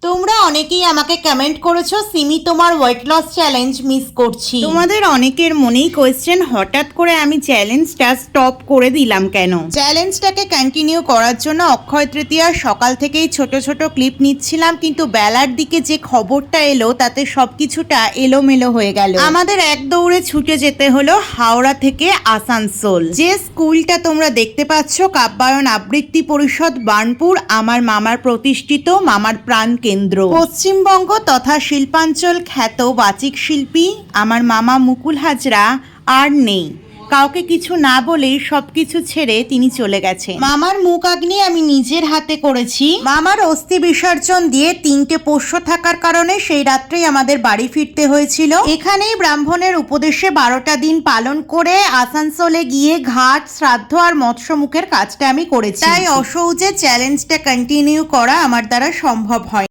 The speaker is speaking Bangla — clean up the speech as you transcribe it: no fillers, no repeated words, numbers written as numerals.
তোমরা অনেকেই আমাকে কমেন্ট করেছো সিমি তোমার ওয়েট লস চ্যালেঞ্জ মিস করছি। তোমাদের অনেকের মনেই কোয়েশ্চেন, হঠাৎ করে আমি চ্যালেঞ্জটা স্টপ করে দিলাম কেন। চ্যালেঞ্জটাকে কন্টিনিউ করার জন্য অক্ষয় তৃতীয়ার সকাল থেকেই ছোট ছোট ক্লিপ নিচ্ছিলাম, কিন্তু বেলার দিকে যে খবরটা এলো তাতে সবকিছুটা এলোমেলো হয়ে গেল। আমাদের এক দৌড়ে ছুটে যেতে হলো হাওড়া থেকে আসানসোল। যে স্কুলটা তোমরা দেখতে পাচ্ছ, কাব্যায়ন আবৃত্তি পরিষদ বার্নপুর, আমার মামার প্রতিষ্ঠিত, মামার প্রাণ কেন্দ্র, পশ্চিমবঙ্গ তথা শিল্পাঞ্চল খ্যাত বাচিক শিল্পী আমার মামা মুকুল হাজরা আর নেই। কাউকে কিছু না বলেই সবকিছু ছেড়ে তিনি চলে গেছে। মামার মুখাগ্নি আমি নিজের হাতে করেছি। মামার অস্থি বিসর্জন দিয়ে 3টে পোষ্য থাকার কারণে সেই রাত্রেই আমাদের বাড়ি ফিরতে হয়েছিল। এখানেই ব্রাহ্মণের উপদেশে 12টা দিন পালন করে আসানসোলে গিয়ে ঘাট, শ্রাদ্ধ আর মৎস্যমুখের কাজটা আমি করেছি। তাই অসহজে চ্যালেঞ্জটা কন্টিনিউ করা আমার দ্বারা সম্ভব হয়।